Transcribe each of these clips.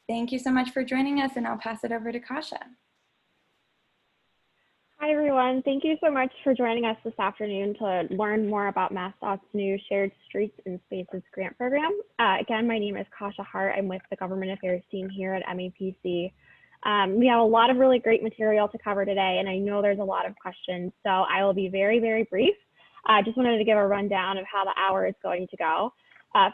Thank you so much for joining us, and I'll pass it over to Kasha. Hi, everyone. Thank you so much for joining us this afternoon to learn more about MassDOT's new Shared Streets and Spaces grant program. Again, my name is Kasha Hart. I'm with the Government Affairs team here at MAPC. We have a lot of really great material to cover today, and I know there's a lot of questions, so I will be very, very brief. I just wanted to give a rundown of how the hour is going to go.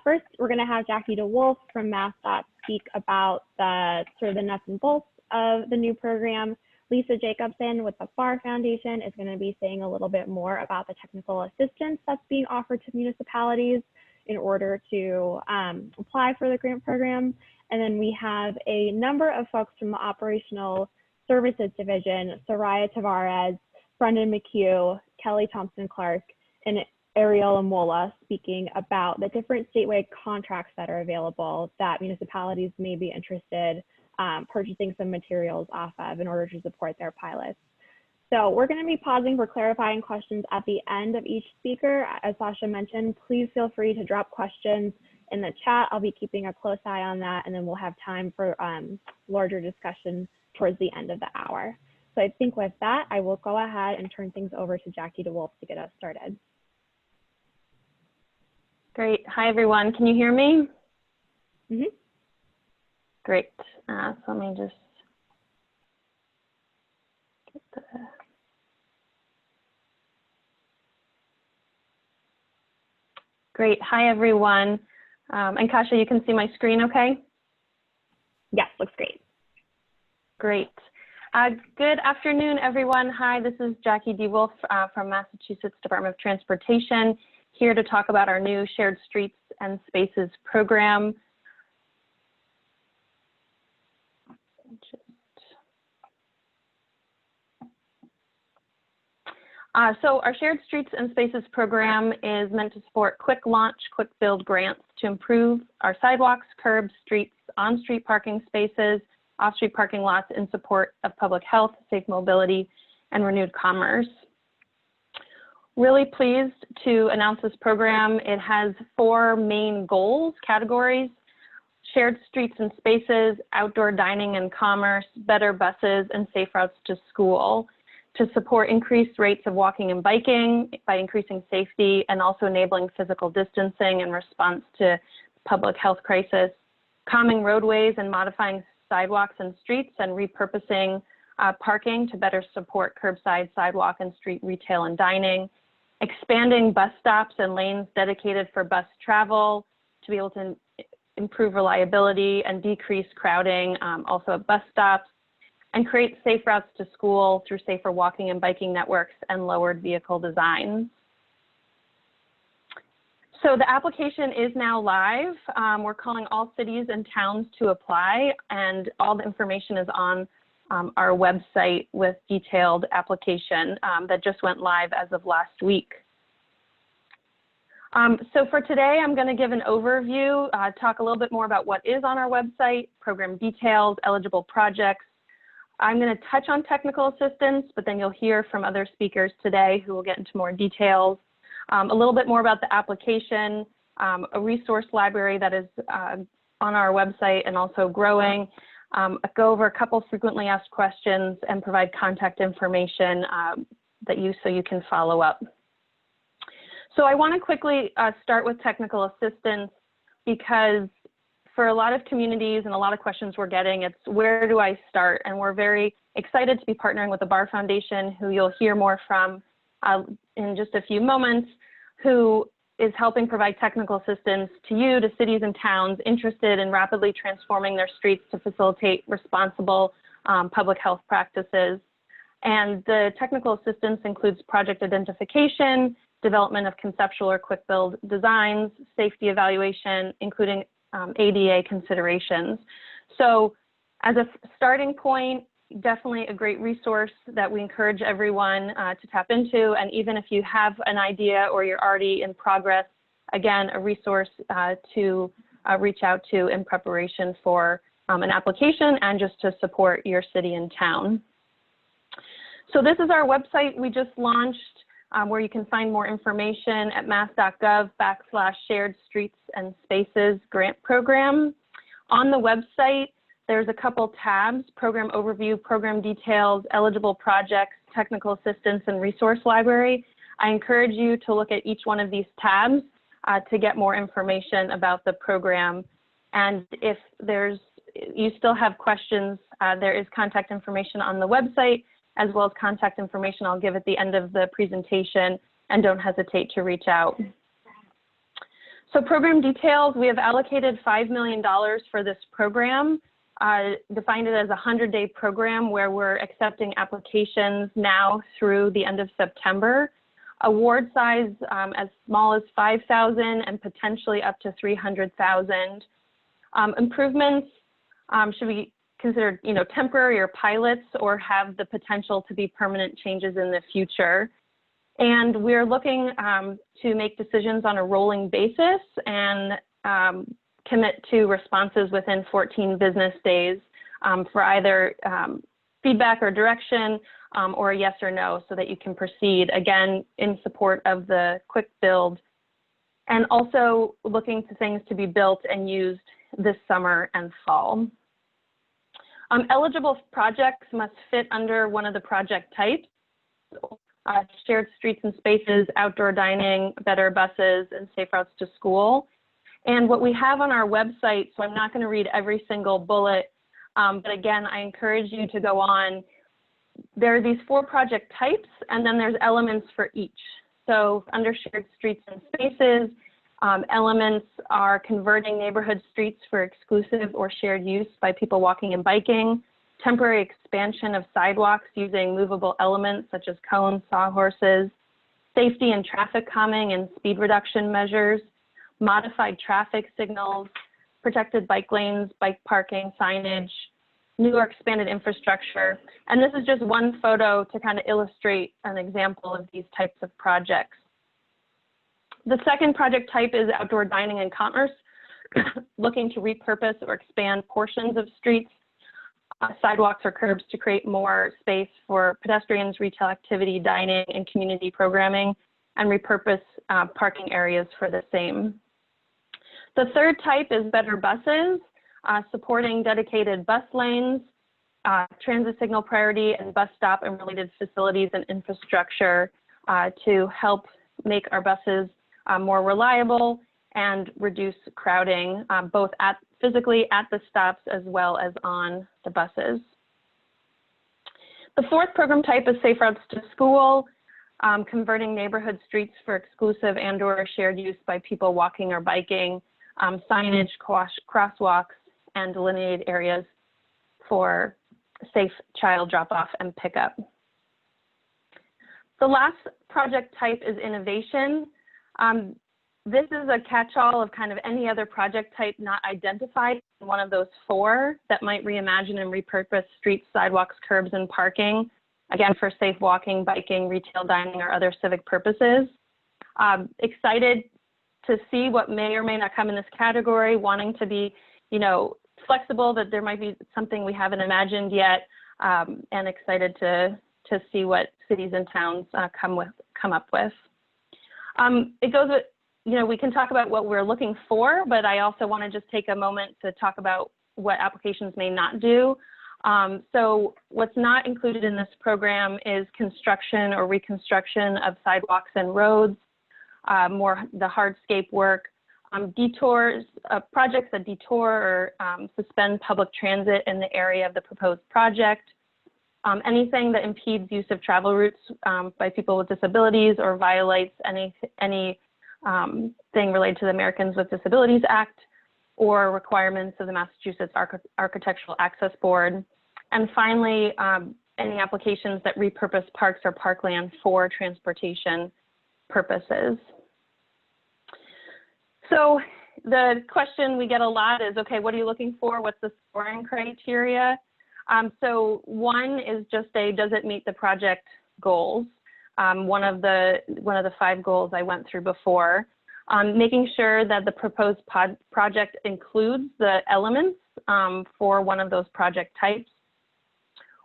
First, we're going to have Jackie DeWolf from MassDOT speak about the nuts and bolts of the new program. Lisa Jacobson with the Barr Foundation is going to be saying a little bit more about the technical assistance that's being offered to municipalities in order to apply for the grant program. And then we have a number of folks from the Operational Services Division, Soraya Tavares, Brendan McHugh, Kelly Thompson-Clark, and Ariel Amola speaking about the different statewide contracts that are available that municipalities may be interested purchasing some materials off of in order to support their pilots. So we're going to be pausing for clarifying questions at the end of each speaker. As Sasha mentioned, please feel free to drop questions in the chat. I'll be keeping a close eye on that, and then we'll have time for larger discussion towards the end of the hour. So I think with that, I will go ahead and turn things over to Jackie DeWolf to get us started. Great. Hi, everyone. Can you hear me? Mm-hmm. Great. So let me just get the... Great. Hi, everyone. And Kasha, you can see my screen okay? Yes, looks great. Great. Good afternoon, everyone. Hi, this is Jackie DeWolf from Massachusetts Department of Transportation, here to talk about our new Shared Streets and Spaces program. So our Shared Streets and Spaces program is meant to support quick launch, quick build grants to improve our sidewalks, curbs, streets, on-street parking spaces, off-street parking lots in support of public health, safe mobility, and renewed commerce. Really pleased to announce this program. It has 4 main goals, categories: shared streets and spaces, outdoor dining and commerce, better buses, and safe routes to school, to support increased rates of walking and biking by increasing safety and also enabling physical distancing in response to public health crisis, calming roadways and modifying sidewalks and streets, and repurposing parking to better support curbside, sidewalk, and street retail and dining, expanding bus stops and lanes dedicated for bus travel to be able to improve reliability and decrease crowding also at bus stops, and create safe routes to school through safer walking and biking networks and lowered vehicle designs. So the application is now live. We're calling all cities and towns to apply, and all the information is on our website with detailed application that just went live as of last week. So for today, I'm going to give an overview, talk a little bit more about what is on our website, program details, eligible projects. I'm going to touch on technical assistance, but then you'll hear from other speakers today who will get into more details. A little bit more about the application, a resource library that is on our website and also growing, go over a couple frequently asked questions, and provide contact information so you can follow up. So I want to quickly start with technical assistance, because for a lot of communities and a lot of questions we're getting, it's where do I start? And we're very excited to be partnering with the Barr Foundation, who you'll hear more from in just a few moments, who is helping provide technical assistance to you, to cities and towns interested in rapidly transforming their streets to facilitate responsible public health practices. And the technical assistance includes project identification, development of conceptual or quick build designs, safety evaluation, including ADA considerations. So as a starting point, definitely a great resource that we encourage everyone to tap into. And even if you have an idea or you're already in progress, again, a resource to reach out to in preparation for an application and just to support your city and town. So this is our website we just launched, where you can find more information at mass.gov/shared streets and spaces grant program. On the website, there's a couple tabs: program overview, program details, eligible projects, technical assistance, and resource library. I encourage you to look at each one of these tabs to get more information about the program. And if you still have questions, there is contact information on the website, as well as contact information I'll give at the end of the presentation, and don't hesitate to reach out. So program details, we have allocated $5 million for this program, defined it as a 100-day program where we're accepting applications now through the end of September. Award size as small as $5,000 and potentially up to $300,000. Improvements should be considered, temporary or pilots, or have the potential to be permanent changes in the future. And we're looking to make decisions on a rolling basis and commit to responses within 14 business days for either feedback or direction, or a yes or no, so that you can proceed, again, in support of the quick build, and also looking to things to be built and used this summer and fall. Eligible projects must fit under one of the project types: shared streets and spaces, outdoor dining, better buses, and safe routes to school. And what we have on our website, so I'm not going to read every single bullet, but again, I encourage you to go on. There are these 4 project types, and then there's elements for each. So under shared streets and spaces, elements are converting neighborhood streets for exclusive or shared use by people walking and biking, temporary expansion of sidewalks using movable elements such as cones, sawhorses, safety and traffic calming and speed reduction measures, modified traffic signals, protected bike lanes, bike parking, signage, new or expanded infrastructure. And this is just one photo to kind of illustrate an example of these types of projects. The second project type is outdoor dining and commerce, looking to repurpose or expand portions of streets, sidewalks, or curbs to create more space for pedestrians, retail activity, dining, and community programming, and repurpose parking areas for the same. The third type is better buses, supporting dedicated bus lanes, transit signal priority, and bus stop and related facilities and infrastructure to help make our buses more reliable and reduce crowding, both physically at the stops as well as on the buses. The fourth program type is safe routes to school, converting neighborhood streets for exclusive and/or shared use by people walking or biking, signage, crosswalks, and delineated areas for safe child drop-off and pickup. The last project type is innovation. This is a catch-all of kind of any other project type not identified in one of those 4 that might reimagine and repurpose streets, sidewalks, curbs, and parking, again, for safe walking, biking, retail dining, or other civic purposes. Excited to see what may or may not come in this category, wanting to be, flexible, that there might be something we haven't imagined yet, and excited to see what cities and towns come up with. It goes with, we can talk about what we're looking for, but I also want to just take a moment to talk about what applications may not do. So what's not included in this program is construction or reconstruction of sidewalks and roads, more the hardscape work, detours, projects that detour or suspend public transit in the area of the proposed project, anything that impedes use of travel routes by people with disabilities or violates anything related to the Americans with Disabilities Act or requirements of the Massachusetts Architectural Access Board. And finally, any applications that repurpose parks or parkland for transportation purposes. So the question we get a lot is, okay, what are you looking for? What's the scoring criteria? So one is just does it meet the project goals? One of the 5 goals I went through before. Making sure that the proposed project includes the elements for one of those project types.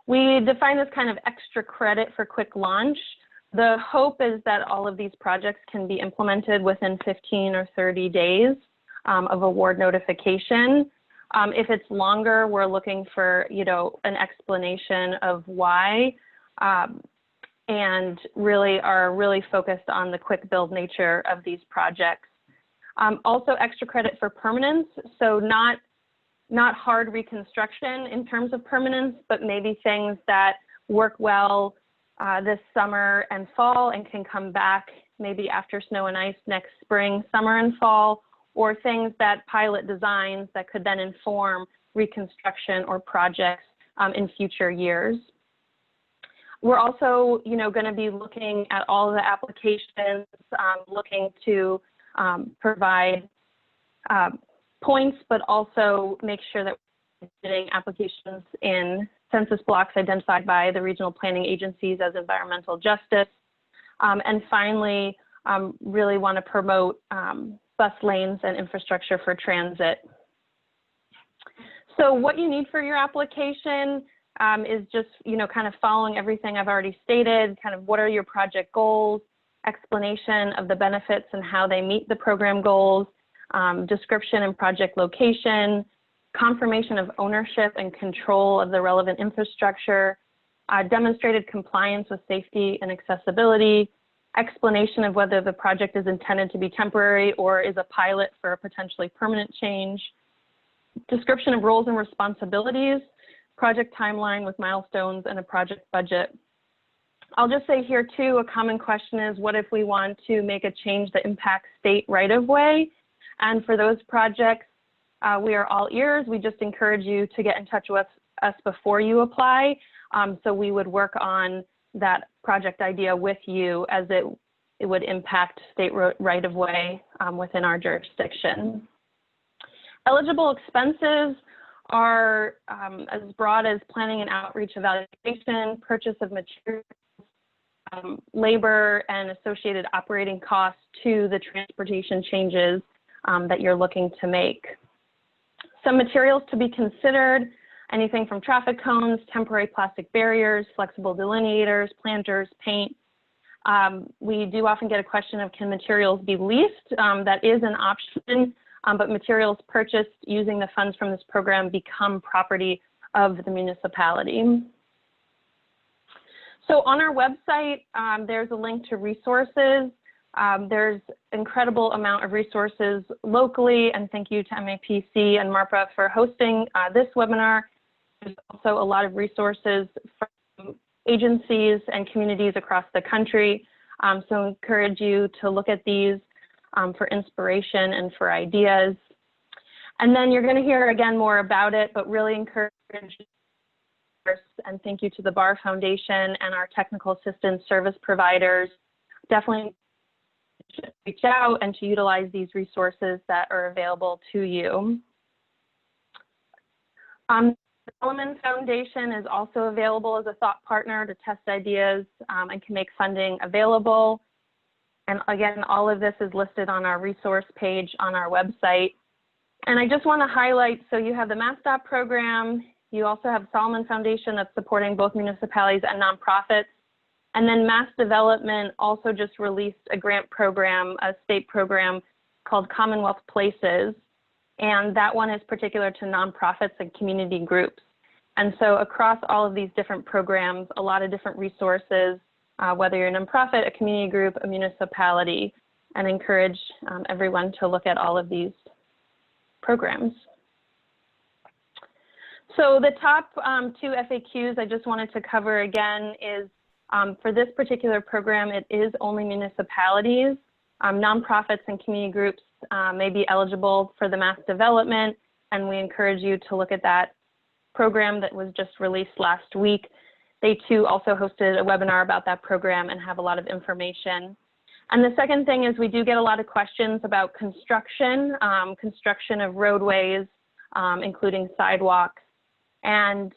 We define this kind of extra credit for quick launch. The hope is that all of these projects can be implemented within 15 or 30 days of award notification. If it's longer, we're looking for, an explanation of why, and really are focused on the quick build nature of these projects. Also extra credit for permanence, so not hard reconstruction in terms of permanence, but maybe things that work well this summer and fall and can come back maybe after snow and ice next spring, summer and fall, or things that pilot designs that could then inform reconstruction or projects in future years. We're also, going to be looking at all of the applications, looking to provide points, but also make sure that we're getting applications in census blocks identified by the regional planning agencies as environmental justice. And finally, really want to promote bus lanes and infrastructure for transit. So what you need for your application is just, kind of following everything I've already stated, kind of what are your project goals, explanation of the benefits and how they meet the program goals, description and project location, confirmation of ownership and control of the relevant infrastructure, demonstrated compliance with safety and accessibility, explanation of whether the project is intended to be temporary or is a pilot for a potentially permanent change, description of roles and responsibilities, project timeline with milestones, and a project budget. I'll just say here too, a common question is, what if we want to make a change that impacts state right-of-way? And for those projects, we are all ears. We just encourage you to get in touch with us before you apply. So we would work on that project idea with you as it would impact state right-of-way within our jurisdiction. Eligible expenses are as broad as planning and outreach evaluation, purchase of materials, labor, and associated operating costs to the transportation changes that you're looking to make. Some materials to be considered: anything from traffic cones, temporary plastic barriers, flexible delineators, planters, paint. We do often get a question of, can materials be leased? That is an option, but materials purchased using the funds from this program become property of the municipality. So on our website, there's a link to resources. There's incredible amount of resources locally, and thank you to MAPC and MARPA for hosting this webinar. There's also a lot of resources from agencies and communities across the country. So I encourage you to look at these for inspiration and for ideas. And then you're going to hear again more about it, but really encourage and thank you to the Barr Foundation and our technical assistance service providers. Definitely reach out and to utilize these resources that are available to you. The Solomon Foundation is also available as a thought partner to test ideas and can make funding available. And again, all of this is listed on our resource page on our website. And I just want to highlight, so you have the MassDOT program, you also have Solomon Foundation that's supporting both municipalities and nonprofits. And then Mass Development also just released a grant program, a state program called Commonwealth Places. And that one is particular to nonprofits and community groups. And so across all of these different programs, a lot of different resources, whether you're a nonprofit, a community group, a municipality, and encourage everyone to look at all of these programs. So the top two FAQs I just wanted to cover again is for this particular program, it is only municipalities. Nonprofits and community groups may be eligible for the Mass Development, and we encourage you to look at that program that was just released last week. They too also hosted a webinar about that program and have a lot of information. And the second thing is we do get a lot of questions about construction, construction of roadways, including sidewalks. And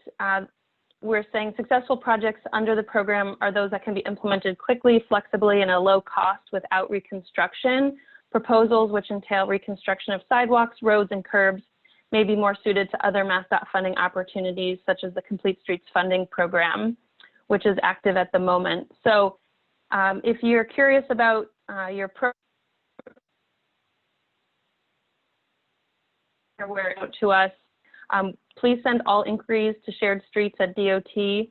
we're saying successful projects under the program are those that can be implemented quickly, flexibly, and at a low cost without reconstruction. Proposals which entail reconstruction of sidewalks, roads, and curbs may be more suited to other MassDOT funding opportunities, such as the Complete Streets Funding Program, which is active at the moment. So if you're curious about your program, to us, Please send all inquiries to sharedstreets@DOT.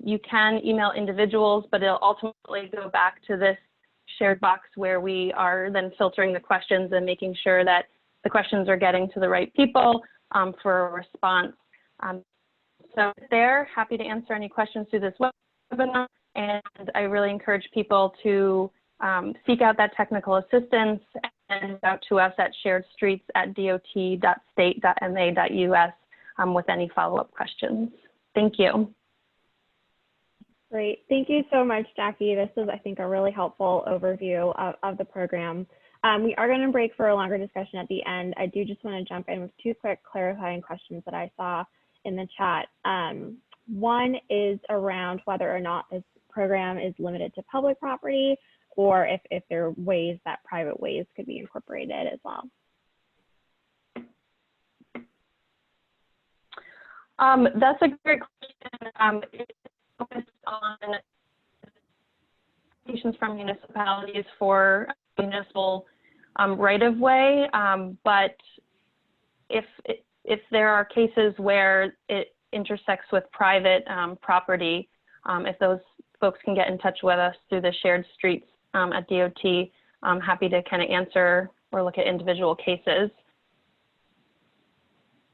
You can email individuals, but it'll ultimately go back to this shared box where we are then filtering the questions and making sure that the questions are getting to the right people for a response. So there, happy to answer any questions through this webinar, and I really encourage people to seek out that technical assistance and reach out to us at sharedstreets@dot.state.ma.us with any follow-up questions. Thank you. Great. Thank you so much, Jackie. This is, I think, a really helpful overview of the program. We are going to break for a longer discussion at the end. I do just want to jump in with two quick clarifying questions that I saw in the chat. One is around whether or not this program is limited to public property, or if there are ways that private ways could be incorporated as well. That's a great question. It's focused on applications from municipalities for municipal right-of-way, but if there are cases where it intersects with private property, if those folks can get in touch with us through the shared streets at DOT, I'm happy to kind of answer or look at individual cases.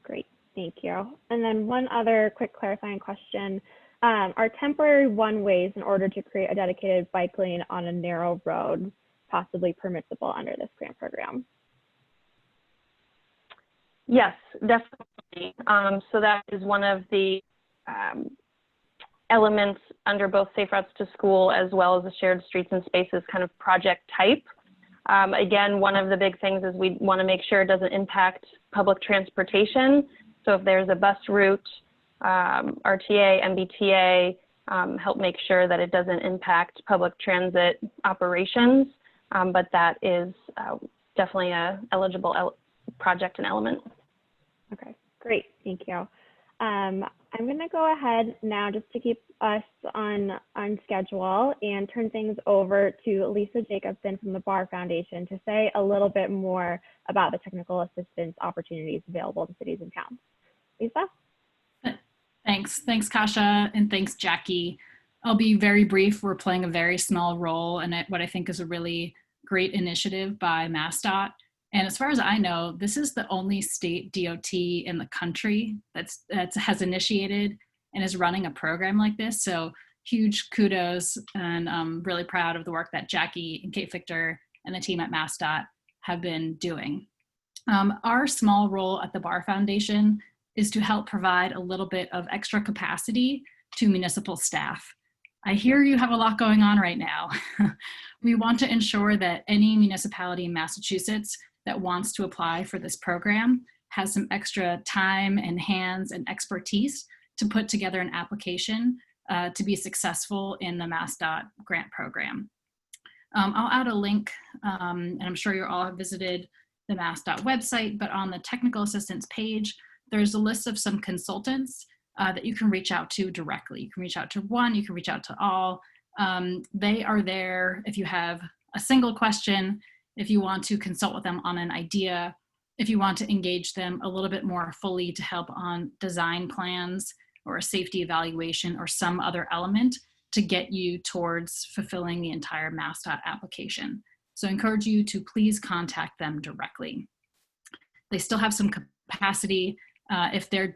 Great, thank you. And then one other quick clarifying question. Are temporary one-ways in order to create a dedicated bike lane on a narrow road possibly permissible under this grant program? Yes, definitely. So that is one of the elements under both Safe Routes to School as well as the Shared Streets and Spaces kind of project type. Again, one of the big things is we want to make sure it doesn't impact public transportation. So if there's a bus route, RTA, MBTA, help make sure that it doesn't impact public transit operations, but that is definitely a eligible project and element. Okay, great, thank you. I'm going to go ahead now just to keep us on schedule and turn things over to Lisa Jacobson from the Barr Foundation to say a little bit more about the technical assistance opportunities available to cities and towns. Lisa? Thanks, Kasha, and thanks, Jackie. I'll be very brief. We're playing a very small role in what I think is a really great initiative by MassDOT. And as far as I know, this is the only state DOT in the country that has initiated and is running a program like this. So huge kudos, and I'm really proud of the work that Jackie and Kate Fichter and the team at MassDOT have been doing. Our small role at the Barr Foundation is to help provide a little bit of extra capacity to municipal staff. I hear you have a lot going on right now. We want to ensure that any municipality in Massachusetts that wants to apply for this program has some extra time and hands and expertise to put together an application to be successful in the MassDOT grant program. I'll add a link, and I'm sure you all have visited the MassDOT website, but on the technical assistance page, there's a list of some consultants that you can reach out to directly. You can reach out to one, you can reach out to all. They are there if you have a single question, if you want to consult with them on an idea, if you want to engage them a little bit more fully to help on design plans or a safety evaluation or some other element to get you towards fulfilling the entire MassDOT application. So I encourage you to please contact them directly. They still have some capacity. If they're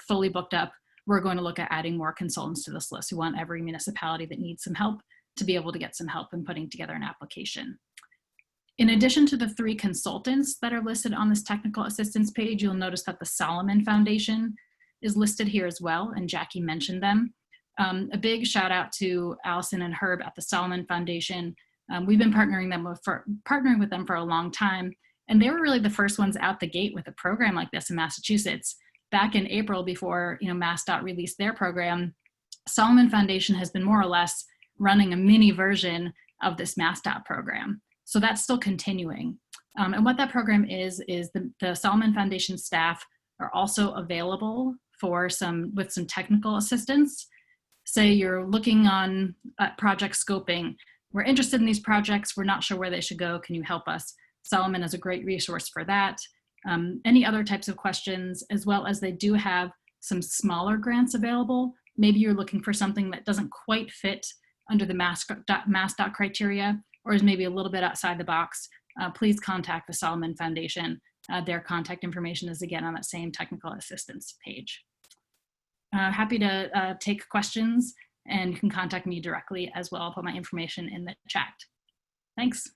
fully booked up, we're going to look at adding more consultants to this list. We want every municipality that needs some help to be able to get some help in putting together an application. In addition to the 3 consultants that are listed on this technical assistance page, you'll notice that the Solomon Foundation is listed here as well, and Jackie mentioned them. A big shout out to Allison and Herb at the Solomon Foundation. We've been partnering with them for a long time, and they were really the first ones out the gate with a program like this in Massachusetts. Back in April, before MassDOT released their program, Solomon Foundation has been more or less running a mini version of this MassDOT program. So that's still continuing. And what that program is the Solomon Foundation staff are also available with some technical assistance. Say you're looking at project scoping. We're interested in these projects. We're not sure where they should go. Can you help us? Solomon is a great resource for that. any other types of questions, as well as they do have some smaller grants available. Maybe you're looking for something that doesn't quite fit under the MassDOT criteria, or is maybe a little bit outside the box. Please contact the Solomon Foundation. Their contact information is again on that same technical assistance page. Happy to take questions, and you can contact me directly as well. I'll put my information in the chat. Thanks.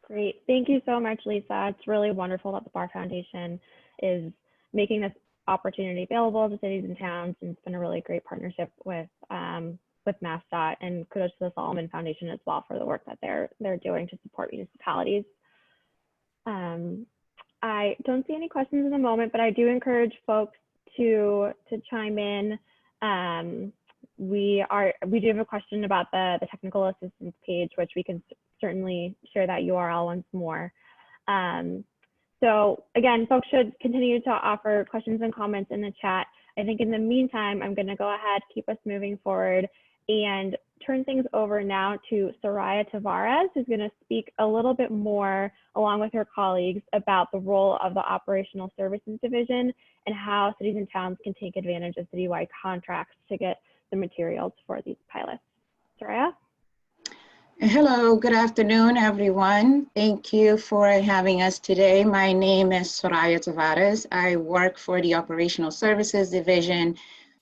Great. Thank you so much, Lisa. It's really wonderful that the Barr Foundation is making this opportunity available to cities and towns, and it's been a really great partnership with MassDOT, and kudos to the Solomon Foundation as well for the work that they're doing to support municipalities. I don't see any questions in the moment, but I do encourage folks to chime in. We do have a question about the technical assistance page, which we can certainly share that URL once more. So again, folks should continue to offer questions and comments in the chat. I think in the meantime, I'm going to go ahead, keep us moving forward, and turn things over now to Soraya Tavares, who's going to speak a little bit more, along with her colleagues, about the role of the Operational Services Division and how cities and towns can take advantage of citywide contracts to get the materials for these pilots. Soraya? Hello, good afternoon, everyone. Thank you for having us today. My name is Soraya Tavares. I work for the Operational Services Division,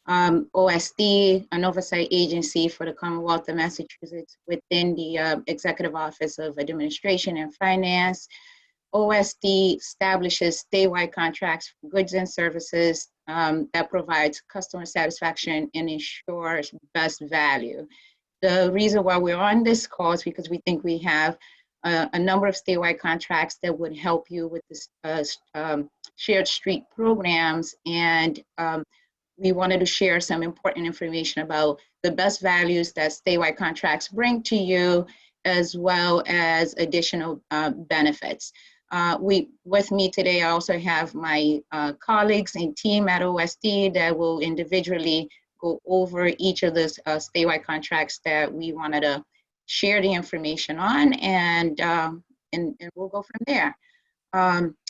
OSD, an oversight agency for the Commonwealth of Massachusetts within the Executive Office of Administration and Finance. OSD establishes statewide contracts for goods and services that provides customer satisfaction and ensures best value. The reason why we're on this call is because we think we have a number of statewide contracts that would help you with this shared street programs, and we wanted to share some important information about the best values that statewide contracts bring to you, as well as additional benefits. With me today, I also have my colleagues and team at OSD that will individually go over each of the statewide contracts that we wanted to share the information on, and we'll go from there.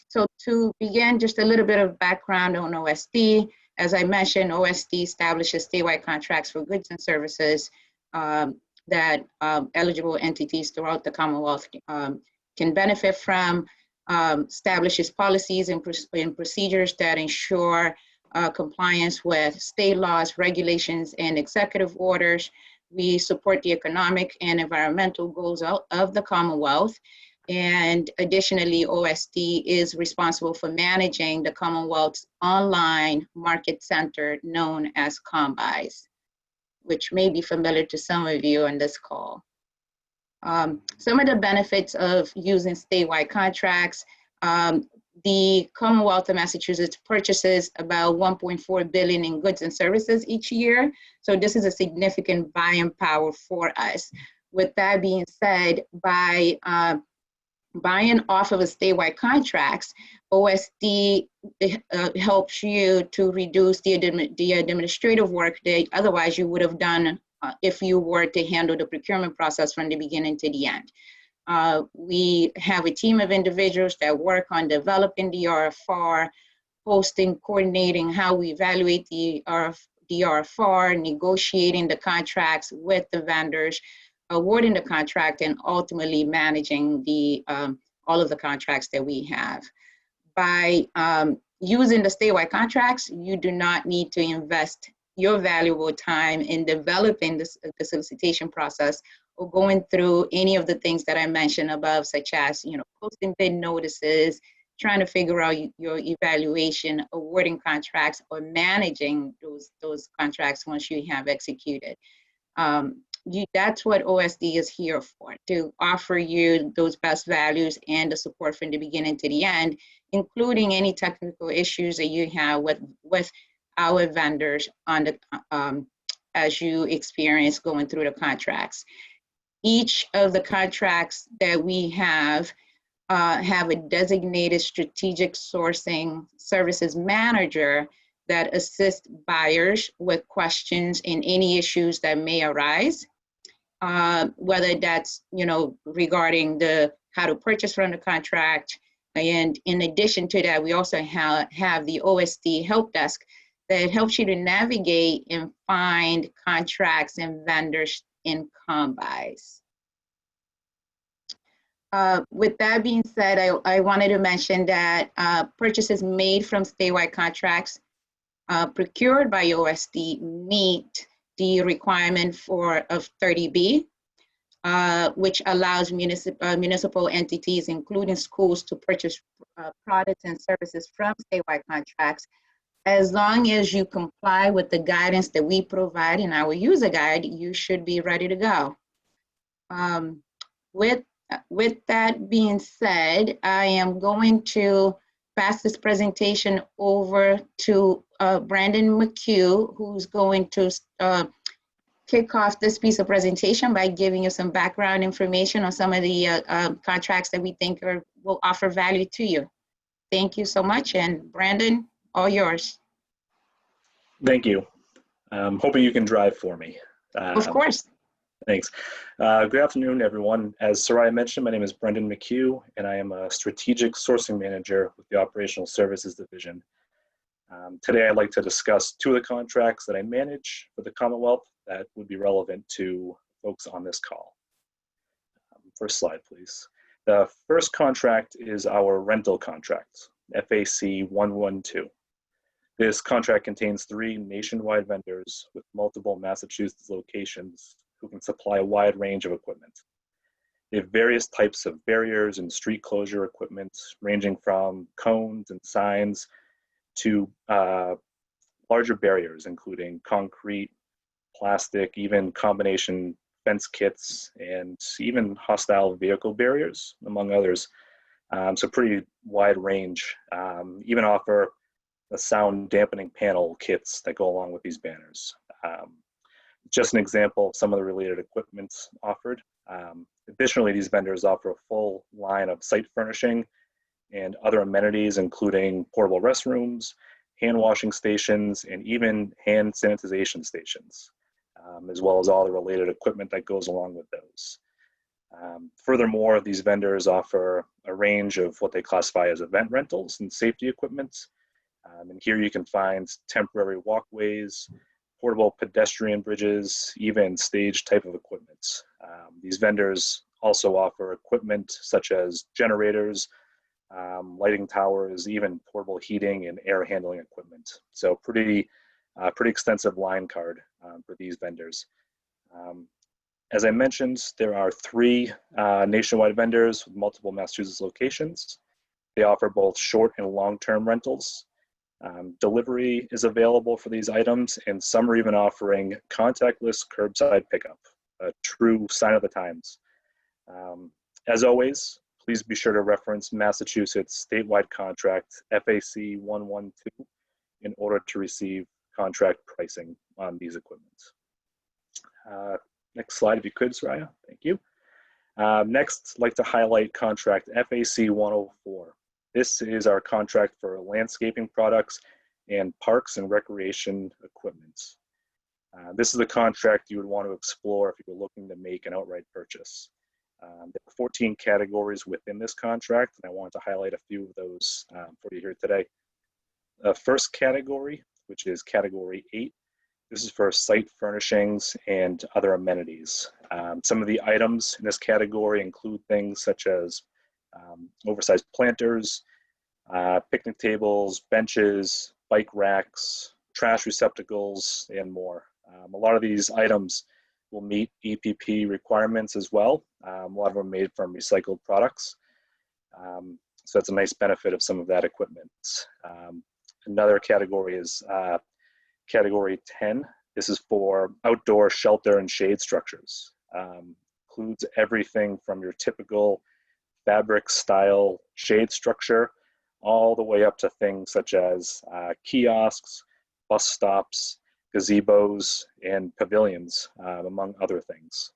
So to begin, just a little bit of background on OSD. As I mentioned, OSD establishes statewide contracts for goods and services that eligible entities throughout the Commonwealth can benefit from, establishes policies and procedures that ensure compliance with state laws, regulations, and executive orders. We support the economic and environmental goals of the Commonwealth. And additionally, OSD is responsible for managing the Commonwealth's online market center known as Combis, which may be familiar to some of you on this call. Some of the benefits of using statewide contracts: the Commonwealth of Massachusetts purchases about $1.4 billion in goods and services each year. So this is a significant buying power for us. With that being said, by buying off of a statewide contracts, OSD helps you to reduce the administrative work that otherwise you would have done if you were to handle the procurement process from the beginning to the end. We have a team of individuals that work on developing the RFR, posting, coordinating how we evaluate the RFR, negotiating the contracts with the vendors, awarding the contract, and ultimately managing all of the contracts that we have. By using the statewide contracts, you do not need to invest your valuable time in developing the solicitation process or going through any of the things that I mentioned above, such as posting bid notices, trying to figure out your evaluation, awarding contracts, or managing those contracts once you have executed. That's what OSD is here for, to offer you those best values and the support from the beginning to the end, including any technical issues that you have with our vendors on the as you experience going through the contracts. Each of the contracts that we have a designated strategic sourcing services manager that assists buyers with questions and any issues that may arise, whether that's regarding how to purchase from the contract. And in addition to that, we also have the OSD help desk that helps you to navigate and find contracts and vendors in combis. With that being said, I wanted to mention that purchases made from statewide contracts procured by OSD meet the requirement of 30B, which allows municipal entities, including schools, to purchase products and services from statewide contracts. As long as you comply with the guidance that we provide in our user guide, you should be ready to go. With that being said, I am going to pass this presentation over to Brandon McHugh, who's going to kick off this piece of presentation by giving you some background information on some of the contracts that we think will offer value to you. Thank you so much, and Brandon, all yours. Thank you. I'm hoping you can drive for me. Of course. Thanks. Good afternoon, everyone. As Soraya mentioned, my name is Brendan McHugh, and I am a Strategic Sourcing Manager with the Operational Services Division. Today, I'd like to discuss two of the contracts that I manage for the Commonwealth that would be relevant to folks on this call. First slide, please. The first contract is our rental contract, FAC 112. This contract contains 3 nationwide vendors with multiple Massachusetts locations who can supply a wide range of equipment. They have various types of barriers and street closure equipment, ranging from cones and signs to larger barriers, including concrete, plastic, even combination fence kits, and even hostile vehicle barriers, among others. So pretty wide range. Even offer the sound dampening panel kits that go along with these banners. Just an example of some of the related equipment offered. Additionally, these vendors offer a full line of site furnishing and other amenities, including portable restrooms, hand washing stations, and even hand sanitization stations, as well as all the related equipment that goes along with those. Furthermore, these vendors offer a range of what they classify as event rentals and safety equipment. And here you can find temporary walkways, portable pedestrian bridges, even stage type of equipment. These vendors also offer equipment such as generators, lighting towers, even portable heating and air handling equipment. So pretty extensive line card for these vendors. As I mentioned, there are 3 nationwide vendors with multiple Massachusetts locations. They offer both short and long-term rentals. Delivery is available for these items, and some are even offering contactless curbside pickup, a true sign of the times. As always, please be sure to reference Massachusetts statewide contract FAC 112 in order to receive contract pricing on these equipment. Next slide, if you could, Soraya. Thank you. Next, I'd like to highlight contract FAC 104. This is our contract for landscaping products and parks and recreation equipment. This is a contract you would want to explore if you were looking to make an outright purchase. There are 14 categories within this contract, and I wanted to highlight a few of those for you here today. The first category, which is category 8, this is for site furnishings and other amenities. Some of the items in this category include things such as oversized planters, picnic tables, benches, bike racks, trash receptacles, and more. A lot of these items will meet EPP requirements as well. A lot of them are made from recycled products. So that's a nice benefit of some of that equipment. Another category is category 10. This is for outdoor shelter and shade structures. Includes everything from your typical fabric style shade structure all the way up to things such as kiosks, bus stops, gazebos, and pavilions, among other things.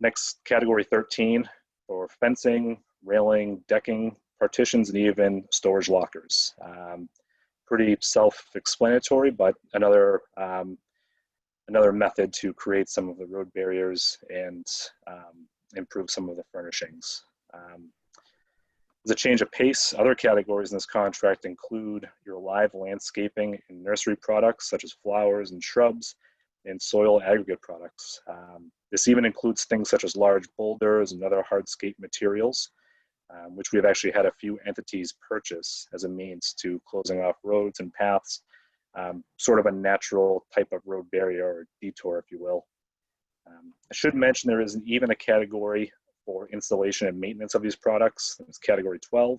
Next, category 13 for fencing, railing, decking, partitions, and even storage lockers. Pretty self-explanatory, but another method to create some of the road barriers and improve some of the furnishings. As a change of pace, other categories in this contract include your live landscaping and nursery products, such as flowers and shrubs, and soil aggregate products. This even includes things such as large boulders and other hardscape materials, which we've actually had a few entities purchase as a means to closing off roads and paths, sort of a natural type of road barrier or detour, if you will. I should mention there is even a category for installation and maintenance of these products. It's category 12.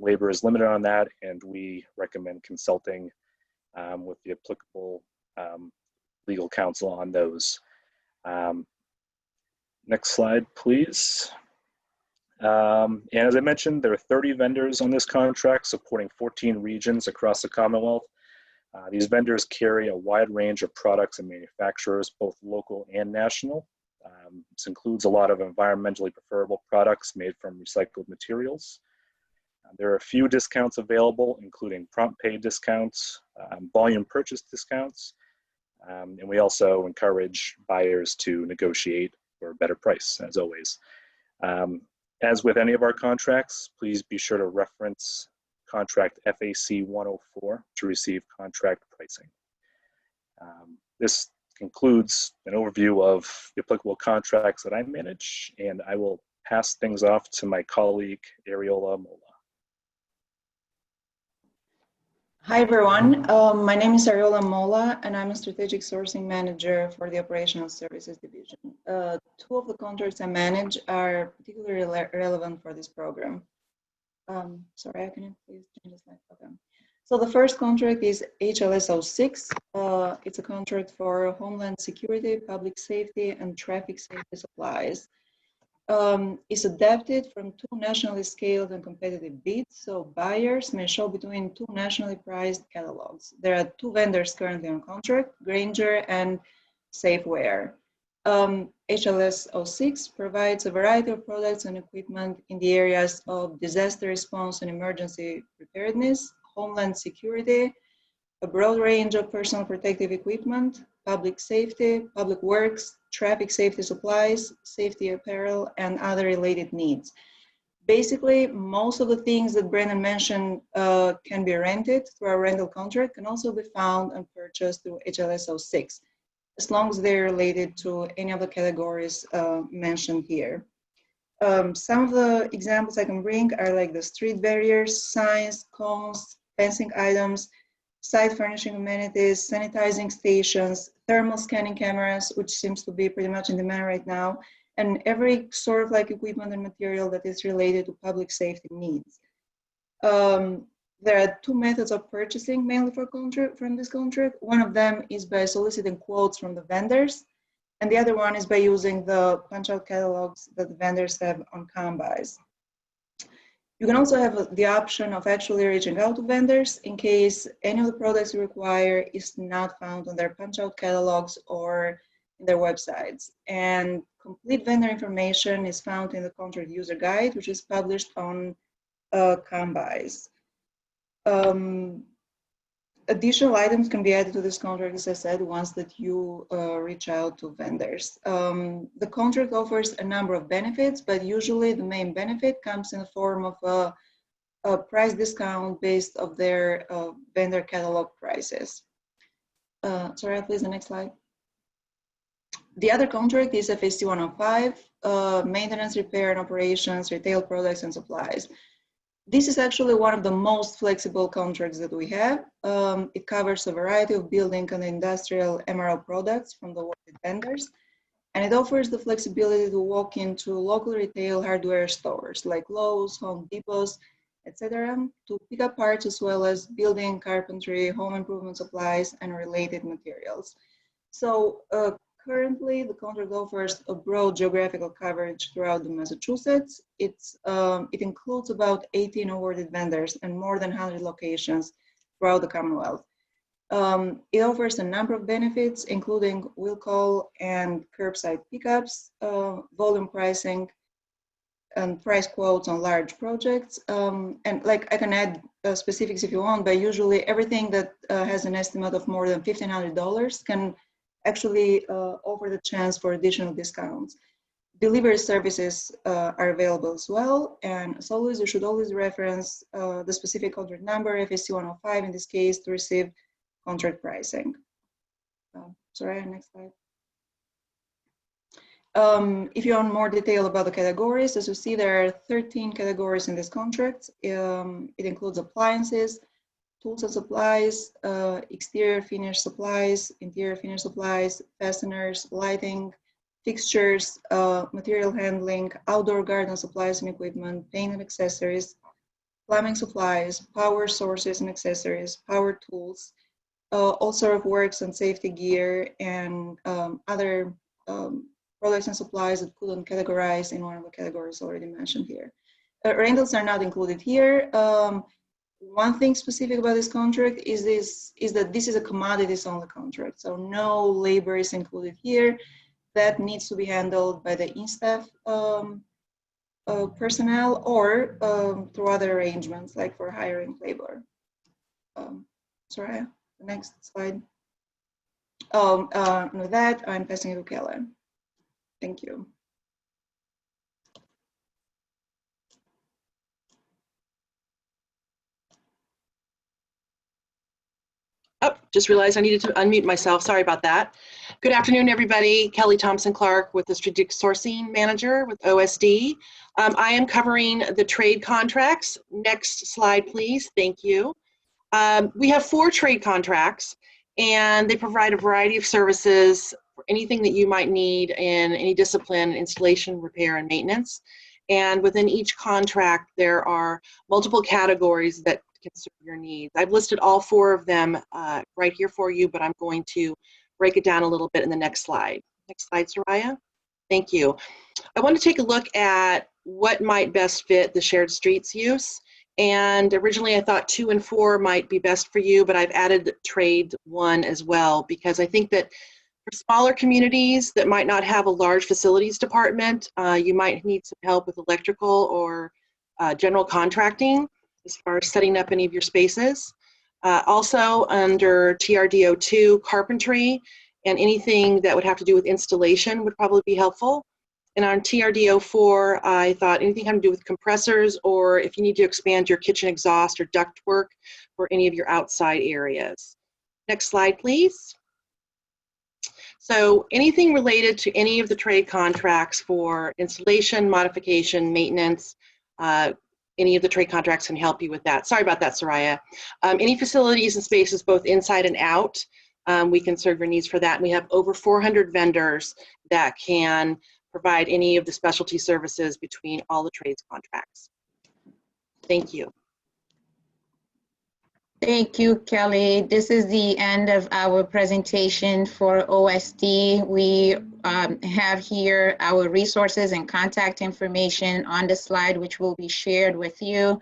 Labor is limited on that, and we recommend consulting with the applicable legal counsel on those. Next slide, please. And as I mentioned, there are 30 vendors on this contract supporting 14 regions across the Commonwealth. These vendors carry a wide range of products and manufacturers, both local and national. This includes a lot of environmentally preferable products made from recycled materials. There are a few discounts available, including prompt pay discounts, volume purchase discounts, and we also encourage buyers to negotiate for a better price, as always. As with any of our contracts, please be sure to reference contract FAC 104 to receive contract pricing. This concludes an overview of the applicable contracts that I manage, and I will pass things off to my colleague, Ariola Mola. Hi, everyone. My name is Ariola Mola, and I'm a strategic sourcing manager for the Operational Services Division. Two of the contracts I manage are particularly relevant for this program. Sorry, can you please change the slide? Okay. So the first contract is HLS 06. It's a contract for Homeland Security, Public Safety, and Traffic Safety supplies. It's adapted from two nationally scaled and competitive bids, so buyers may shop between two nationally priced catalogs. There are two vendors currently on contract, Grainger and Safeware. HLS 06 provides a variety of products and equipment in the areas of disaster response and emergency preparedness, Homeland Security, a broad range of personal protective equipment, public safety, public works, traffic safety supplies, safety apparel, and other related needs. Basically, most of the things that Brendan mentioned can be rented through our rental contract, can also be found and purchased through HLS 06, as long as they're related to any of the categories mentioned here. Some of the examples I can bring are like the street barriers, signs, cones, fencing items, site furnishing amenities, sanitizing stations, thermal scanning cameras, which seems to be pretty much in demand right now, and every sort of like equipment and material that is related to public safety needs. There are two methods of purchasing mainly from this contract. One of them is by soliciting quotes from the vendors, and the other one is by using the punch-out catalogs that the vendors have on Combis. You can also have the option of actually reaching out to vendors in case any of the products you require is not found on their punch-out catalogs or in their websites. And complete vendor information is found in the contract user guide, which is published on Combis. Additional items can be added to this contract, as I said, once that you reach out to vendors. The contract offers a number of benefits, but usually the main benefit comes in the form of a price discount based on their vendor catalog prices. Sorry, please, the next slide. The other contract is FAC 105, maintenance, repair, and operations, retail products, and supplies. This is actually one of the most flexible contracts that we have. It covers a variety of building and industrial MRO products from the awarded vendors, and it offers the flexibility to walk into local retail hardware stores like Lowe's, Home Depots, etc., to pick up parts as well as building, carpentry, home improvement supplies, and related materials. So currently, the contract offers a broad geographical coverage throughout the Massachusetts. It includes about 18 awarded vendors and more than 100 locations throughout the Commonwealth. It offers a number of benefits, including will call and curbside pickups, volume pricing, and price quotes on large projects. And like I can add specifics if you want, but usually everything that has an estimate of more than $1,500 can actually offer the chance for additional discounts. delivery services are available as well. And as always, you should always reference the specific contract number, FAC 105 in this case, to receive contract pricing. Sorry, next slide. If you want more detail about the categories, as you see, there are 13 categories in this contract. It includes appliances, tools and supplies, exterior finish supplies, interior finish supplies, fasteners, lighting, fixtures, material handling, outdoor garden supplies and equipment, paint and accessories, plumbing supplies, power sources and accessories, power tools, all sort of works and safety gear, and other products and supplies that couldn't categorize in one of the categories already mentioned here. Rentals are not included here. One thing specific about this contract is that this is a commodities only contract, so no labor is included here. That needs to be handled by the in-staff personnel or through other arrangements, like for hiring labor. Sorry, the next slide. With that, I'm passing it to Kelly. Thank you. Oh, just realized I needed to unmute myself. Sorry about that. Good afternoon, everybody. Kelly Thompson-Clark with the Strategic Sourcing Manager with OSD. I am covering the trade contracts. Next slide, please. Thank you. We have 4 trade contracts, and they provide a variety of services for anything that you might need in any discipline: installation, repair, and maintenance. And within each contract, there are multiple categories that can serve your needs. I've listed all 4 of them right here for you, but I'm going to break it down a little bit in the next slide. Next slide, Soraya. Thank you. I want to take a look at what might best fit the shared streets use. And originally I thought 2 and 4 might be best for you, but I've added trade 1 as well, because I think that for smaller communities that might not have a large facilities department, you might need some help with electrical or general contracting as far as setting up any of your spaces. Also under TRDO2, carpentry and anything that would have to do with installation would probably be helpful. And on TRDO4, I thought anything having to do with compressors, or if you need to expand your kitchen exhaust or duct work for any of your outside areas. Next slide, please. So anything related to any of the trade contracts for installation, modification, maintenance, any of the trade contracts can help you with that. Sorry about that, Soraya. Any facilities and spaces, both inside and out, we can serve your needs for that. And we have over 400 vendors that can provide any of the specialty services between all the trades contracts. Thank you. Thank you, Kelly. This is the end of our presentation for OSD. We have here our resources and contact information on the slide, which will be shared with you.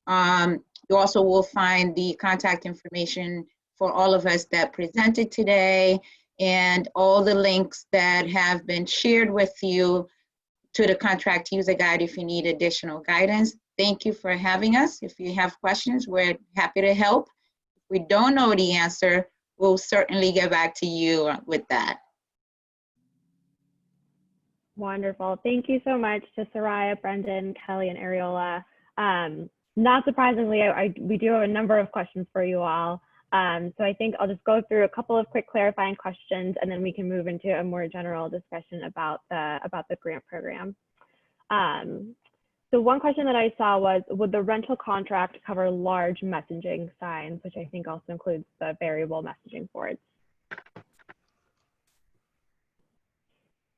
You also will find the contact information for all of us that presented today, and all the links that have been shared with you to the contract user guide if you need additional guidance. Thank you for having us. If you have questions, we're happy to help. If we don't know the answer, we'll certainly get back to you with that. Wonderful. Thank you so much to Soraya, Brendan, Kelly, and Ariola. Not surprisingly, we do have a number of questions for you all. So I think I'll just go through a couple of quick clarifying questions, and then we can move into a more general discussion about the grant program. So one question that I saw was, would the rental contract cover large messaging signs, which I think also includes the variable messaging boards?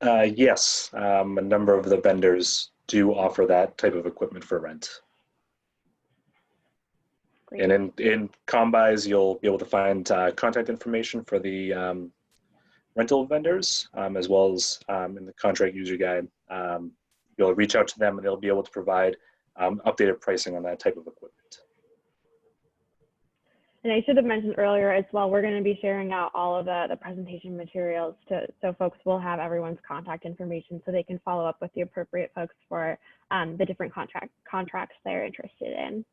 Yes, a number of the vendors do offer that type of equipment for rent. Great. And in Combis, you'll be able to find contact information for the rental vendors, as well as in the contract user guide. You'll reach out to them and they'll be able to provide updated pricing on that type of equipment. And I should have mentioned earlier as well, we're going to be sharing out all of the presentation materials so folks will have everyone's contact information so they can follow up with the appropriate folks for the different contracts they're interested in.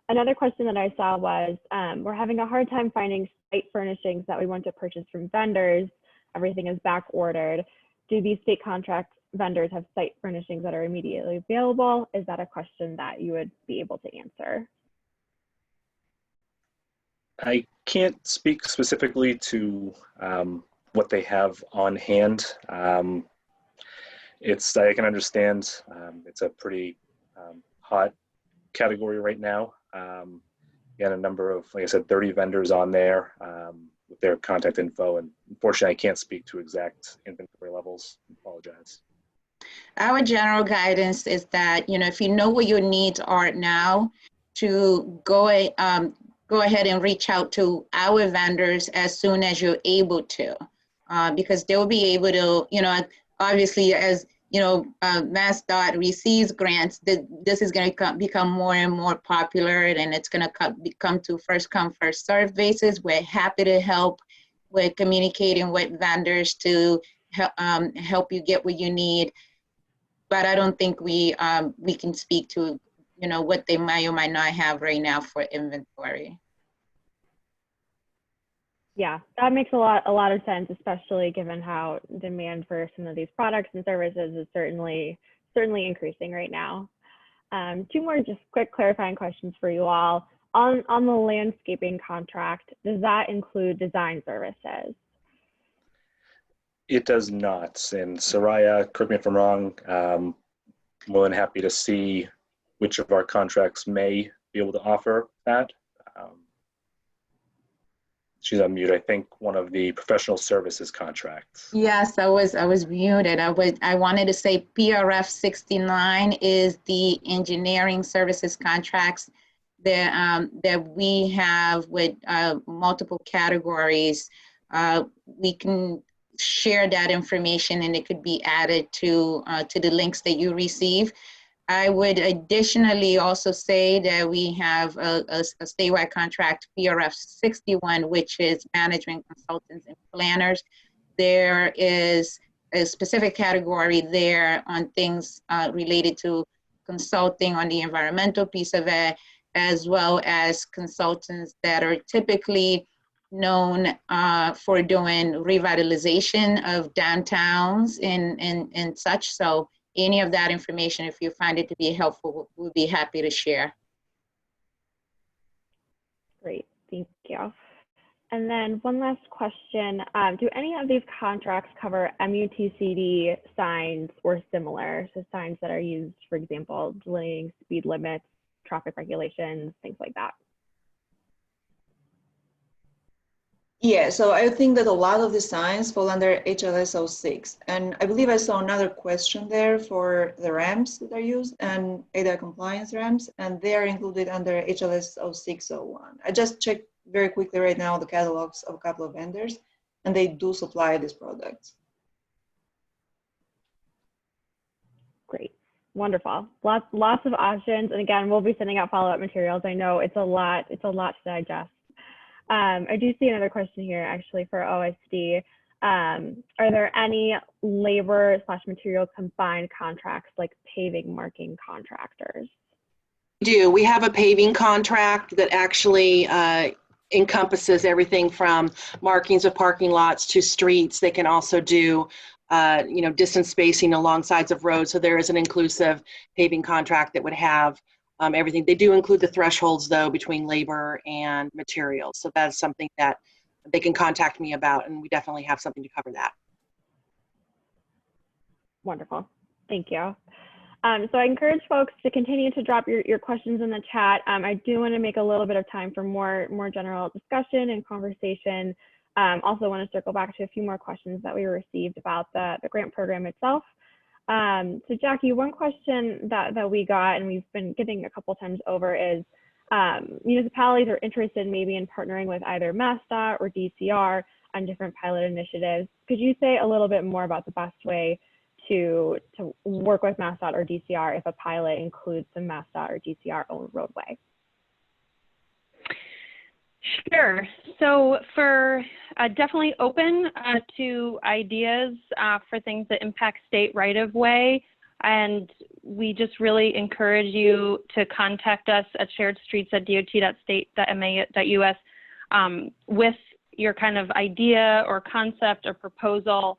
Another question that I saw was, we're having a hard time finding site furnishings that we want to purchase from vendors. Everything is back ordered. Do these state contracts vendors have site furnishings that are immediately available? Is that a question that you would be able to answer? I can't speak specifically to what they have on hand. I can understand it's a pretty hot category right now. Got a number of, like I said, 30 vendors on there with their contact info, and unfortunately, I can't speak to exact inventory levels. I apologize. Our general guidance is that, if you know what your needs are now, to go ahead and reach out to our vendors as soon as you're able to, because they'll be able to, obviously, as MassDOT receives grants, this is going to become more and more popular, and it's going to come to first come, first serve basis. We're happy to help with communicating with vendors to help you get what you need. But I don't think we can speak to, what they might or might not have right now for inventory. Yeah, that makes a lot of sense, especially given how demand for some of these products and services is certainly increasing right now. Two more just quick clarifying questions for you all. On the landscaping contract, does that include design services? It does not. And Soraya, correct me if I'm wrong, more than happy to see which of our contracts may be able to offer that. She's on mute. I think one of the professional services contracts. Yes, I was muted. I wanted to say PRF 69 is the engineering services contracts that we have with multiple categories. We can share that information, and it could be added to the links that you receive. I would additionally also say that we have a statewide contract, PRF 61, which is management consultants and planners. There is a specific category there on things related to consulting on the environmental piece of it, as well as consultants that are typically known for doing revitalization of downtowns and such. So any of that information, if you find it to be helpful, we'll be happy to share. Great, thank you. And then one last question. Do any of these contracts cover MUTCD signs or similar? So signs that are used, for example, delineating speed limits, traffic regulations, things like that. Yeah, so I think that a lot of the signs fall under HLS 06. And I believe I saw another question there for the ramps that are used and ADA compliance ramps, and they are included under HLS 0601. I just checked very quickly right now the catalogs of a couple of vendors, and they do supply these products. Great, wonderful. Lots of options. And again, we'll be sending out follow-up materials. I know it's a lot to digest. I do see another question here actually for OSD. Are there any labor/material combined contracts like paving marking contractors? We do. We have a paving contract that actually encompasses everything from markings of parking lots to streets. They can also do distance spacing along sides of roads. So there is an inclusive paving contract that would have everything. They do include the thresholds though between labor and materials. So that's something that they can contact me about, and we definitely have something to cover that. Wonderful, thank you. So I encourage folks to continue to drop your questions in the chat. I do want to make a little bit of time for more general discussion and conversation. Also want to circle back to a few more questions that we received about the grant program itself. So Jackie, one question that we got and we've been getting a couple times over is municipalities are interested maybe in partnering with either MassDOT or DCR on different pilot initiatives. Could you say a little bit more about the best way to work with MassDOT or DCR if a pilot includes some MassDOT or DCR owned roadway? Sure. So for definitely open to ideas for things that impact state right-of-way, and we just really encourage you to contact us at sharedstreets@dot.state.ma.us with your kind of idea or concept or proposal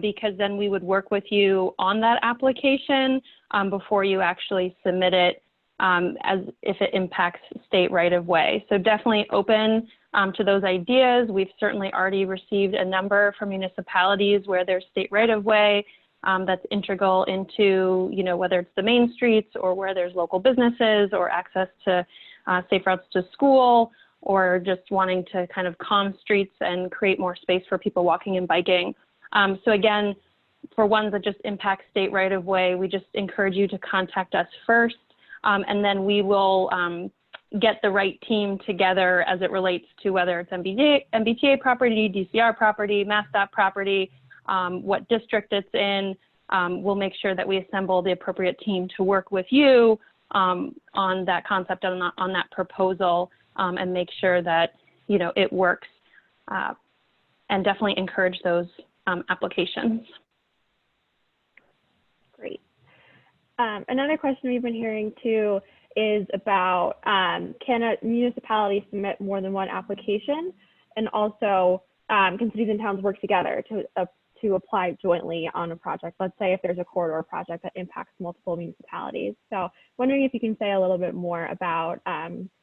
because then we would work with you on that application before you actually submit it, as if it impacts state right-of-way. So definitely open to those ideas. We've certainly already received a number from municipalities where there's state right-of-way that's integral into, whether it's the main streets or where there's local businesses or access to safe routes to school, or just wanting to kind of calm streets and create more space for people walking and biking. So again, for ones that just impact state right-of-way, we just encourage you to contact us first, and then we will get the right team together as it relates to whether it's MBTA property, DCR property, MassDOT property, what district it's in. We'll make sure that we assemble the appropriate team to work with you on that concept, on that proposal, and make sure that it works, and definitely encourage those applications. Great. Another question we've been hearing too is about can a municipality submit more than one application, and also can cities and towns work together to apply jointly on a project? Let's say if there's a corridor project that impacts multiple municipalities. So wondering if you can say a little bit more about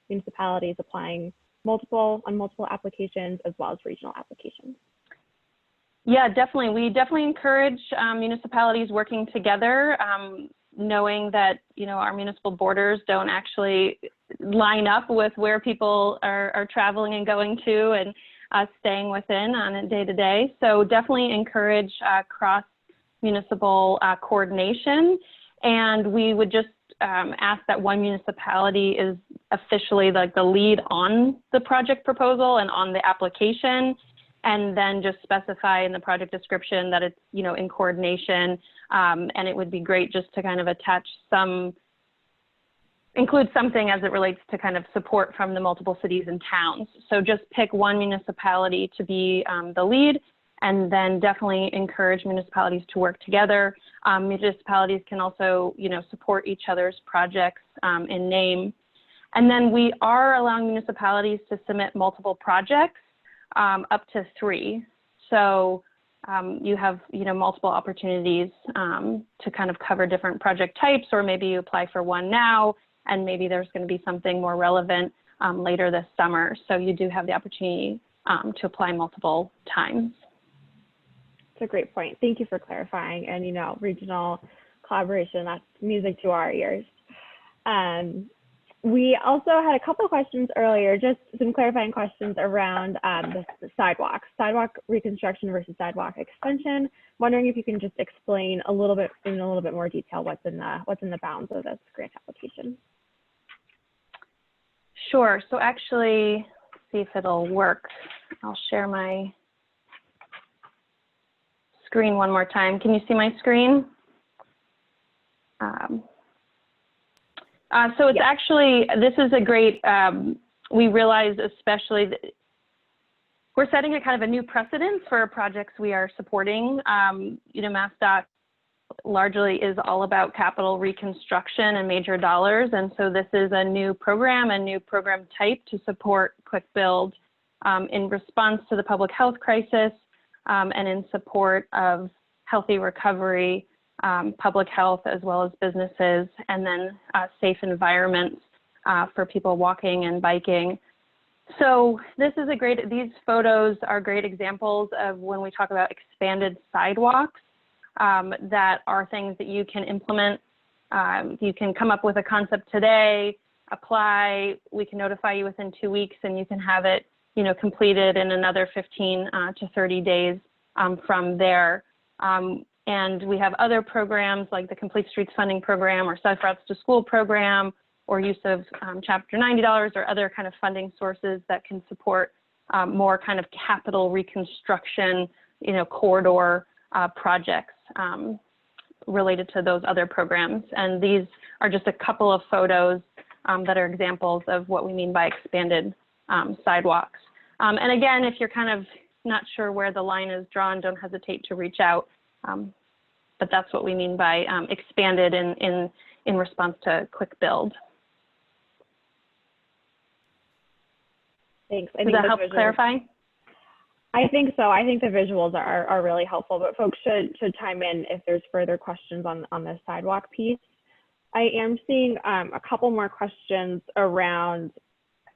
municipalities applying on multiple applications as well as regional applications. Yeah, definitely. We definitely encourage municipalities working together, knowing that our municipal borders don't actually line up with where people are traveling and going to and staying within on a day-to-day. So definitely encourage cross-municipal coordination, and we would just ask that one municipality is officially like the lead on the project proposal and on the application, and then just specify in the project description that it's in coordination, and it would be great just to kind of include something as it relates to kind of support from the multiple cities and towns. So just pick one municipality to be the lead, and then definitely encourage municipalities to work together. Municipalities can also, support each other's projects in name. And then we are allowing municipalities to submit multiple projects, up to 3. So you have, multiple opportunities to kind of cover different project types, or maybe you apply for one now, and maybe there's going to be something more relevant later this summer. So you do have the opportunity to apply multiple times. It's a great point. Thank you for clarifying. And, regional collaboration, that's music to our ears. We also had a couple of questions earlier, just some clarifying questions around the sidewalk reconstruction versus sidewalk extension. Wondering if you can just explain in a little bit more detail what's in the bounds of this grant application. Sure. So actually, see if it'll work. I'll share my screen one more time. Can you see my screen? So it's actually, this is a great, we realize especially that we're setting a kind of a new precedent for projects we are supporting. MassDOT largely is all about capital reconstruction and major dollars. And so this is a new program type to support quick build in response to the public health crisis and in support of healthy recovery, public health, as well as businesses, and then safe environments for people walking and biking. So this is these photos are great examples of when we talk about expanded sidewalks that are things that you can implement. You can come up with a concept today, apply, we can notify you within 2 weeks, and you can have it completed in another 15 to 30 days from there. And we have other programs like the Complete Streets Funding Program or Safe Routes to School program, or use of Chapter 90 dollars or other kind of funding sources that can support more kind of capital reconstruction, corridor projects related to those other programs. And these are just a couple of photos that are examples of what we mean by expanded sidewalks. And again, if you're kind of not sure where the line is drawn, don't hesitate to reach out. But that's what we mean by expanded in response to quick build. Thanks. Does that help clarify? I think so. I think the visuals are really helpful, but folks should chime in if there's further questions on the sidewalk piece. I am seeing a couple more questions around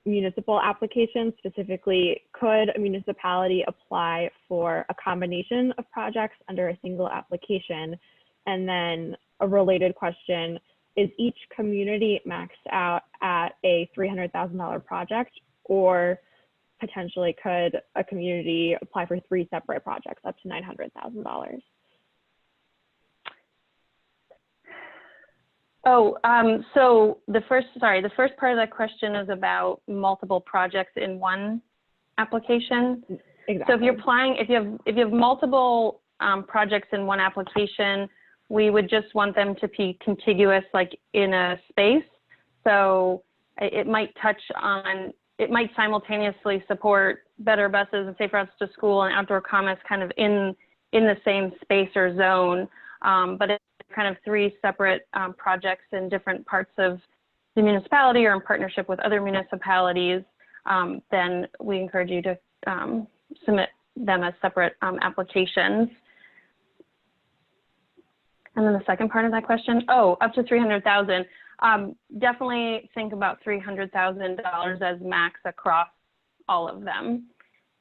municipal applications. Specifically, could a municipality apply for a combination of projects under a single application? And then a related question, is each community maxed out at a $300,000 project, or potentially could a community apply for 3 separate projects up to $900,000? Oh, so the first part of that question is about multiple projects in one application. Exactly. So if you're applying, if you have multiple projects in one application, we would just want them to be contiguous, like in a space. So it might simultaneously support better buses and safe routes to school and outdoor comments kind of in the same space or zone. But it's kind of 3 separate projects in different parts of the municipality or in partnership with other municipalities, then we encourage you to submit them as separate applications. And then the second part of that question, up to $300,000. Definitely think about $300,000 as max across all of them.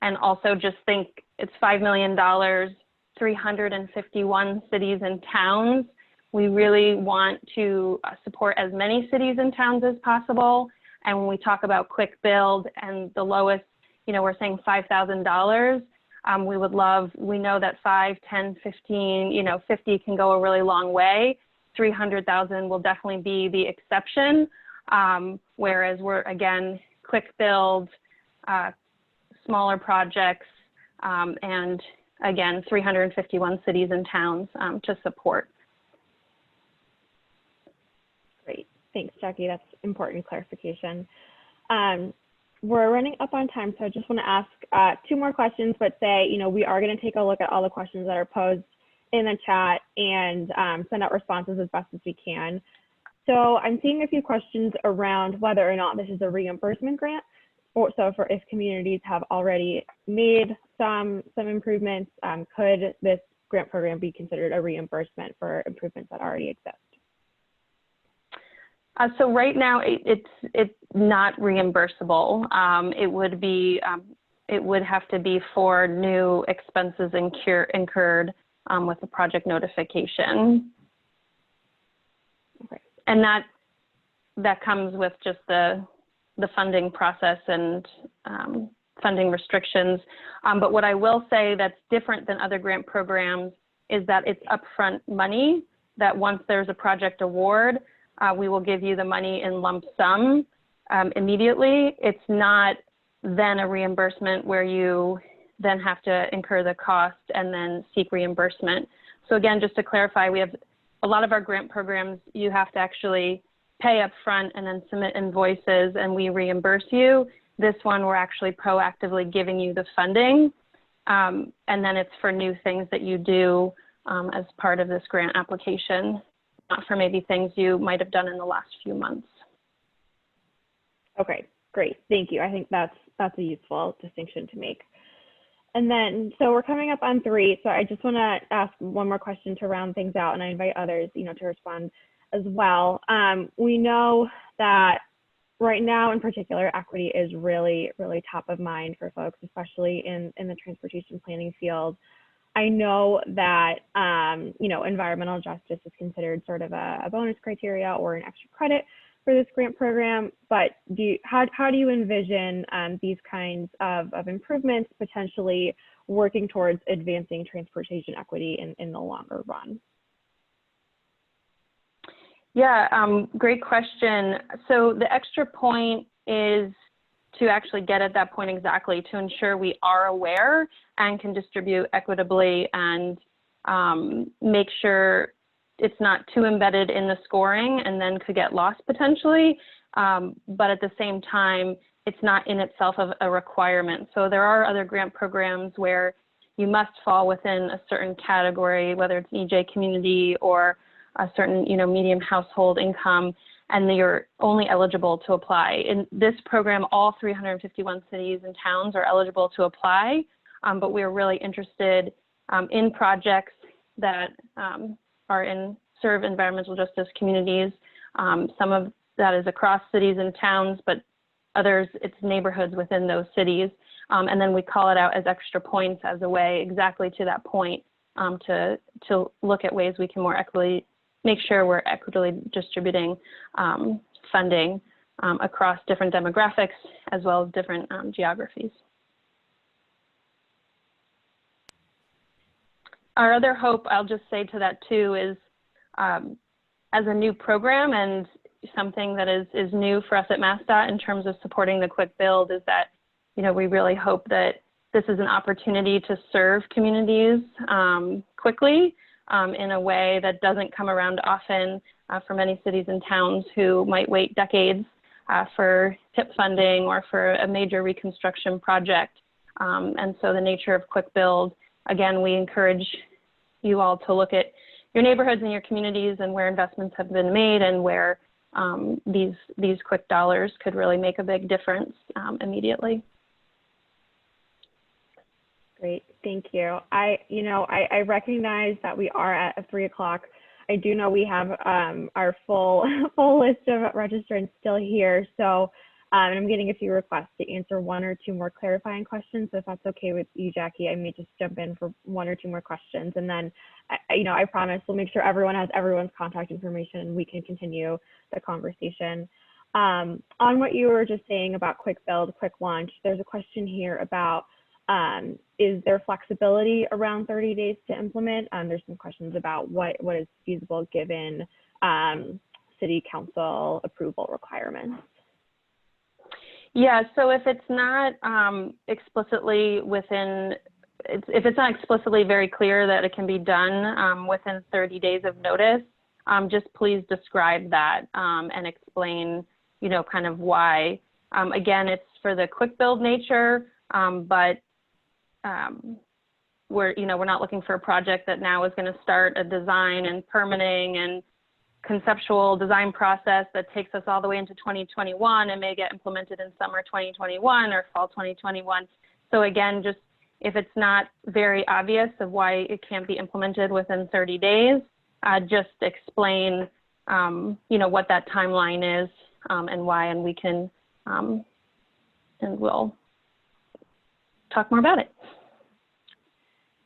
And also just think it's $5 million, 351 cities and towns. We really want to support as many cities and towns as possible. And when we talk about quick build and the lowest, we're saying $5,000, we know that 5, 10, 15, 50 can go a really long way. 300,000 will definitely be the exception, whereas we're, again, quick build, smaller projects, and again, 351 cities and towns to support. Great, thanks, Jackie. That's important clarification. We're running up on time, so I just want to ask 2 more questions, but say, we are going to take a look at all the questions that are posed in the chat and send out responses as best as we can. So I'm seeing a few questions around whether or not this is a reimbursement grant. So if communities have already made some improvements, could this grant program be considered a reimbursement for improvements that already exist? So right now it's not reimbursable. It would have to be for new expenses incurred with the project notification. Okay. And that comes with just the funding process and funding restrictions. But what I will say that's different than other grant programs is that it's upfront money, that once there's a project award, we will give you the money in lump sum immediately. It's not then a reimbursement where you then have to incur the cost and then seek reimbursement. So again, just to clarify, we have a lot of our grant programs, you have to actually pay up front and then submit invoices and we reimburse you. This one, we're actually proactively giving you the funding. And then it's for new things that you do as part of this grant application, not for maybe things you might have done in the last few months. Okay, great, thank you. I think that's a useful distinction to make. And then, so we're coming up on 3, so I just want to ask one more question to round things out, and I invite others, to respond as well. We know that right now, in particular, equity is really, really top of mind for folks, especially in the transportation planning field. I know that, environmental justice is considered sort of a bonus criteria or an extra credit for this grant program, but how do you envision these kinds of improvements potentially working towards advancing transportation equity in the longer run? Yeah, great question. So the extra point is to actually get at that point exactly, to ensure we are aware and can distribute equitably and make sure it's not too embedded in the scoring and then could get lost potentially. But at the same time, it's not in itself a requirement. So there are other grant programs where you must fall within a certain category, whether it's an EJ community or a certain medium household income, and you're only eligible to apply. In this program, all 351 cities and towns are eligible to apply. but we're really interested in projects that serve environmental justice communities. Some of that is across cities and towns, but others, it's neighborhoods within those cities. And then we call it out as extra points as a way exactly to that point to look at ways we can more equitably, make sure we're equitably distributing funding across different demographics as well as different geographies. Our other hope, I'll just say to that too, is as a new program and something that is new for us at MassDOT in terms of supporting the quick build is that, we really hope that this is an opportunity to serve communities quickly in a way that doesn't come around often for many cities and towns who might wait decades for TIP funding or for a major reconstruction project. And so the nature of quick build, again, we encourage you all to look at your neighborhoods and your communities and where investments have been made and where these quick dollars could really make a big difference immediately. Great, thank you. I recognize that we are at 3 o'clock. I do know we have our full list of registrants still here. So and I'm getting a few requests to answer 1 or 2 more clarifying questions. So if that's okay with you, Jackie, I may just jump in for 1 or 2 more questions. And then, I promise we'll make sure everyone has everyone's contact information and we can continue the conversation. On what you were just saying about quick build, quick launch, there's a question here about is there flexibility around 30 days to implement? There's some questions about what is feasible given city council approval requirements. Yeah, so if it's not explicitly within, if it's not explicitly very clear that it can be done within 30 days of notice, just please describe that and explain, kind of why. Again, it's for the quick build nature, but we're not looking for a project that now is going to start a design and permitting and conceptual design process that takes us all the way into 2021 and may get implemented in summer 2021 or fall 2021. So again, just if it's not very obvious of why it can't be implemented within 30 days, just explain, what that timeline is and why, and we can, and we'll talk more about it.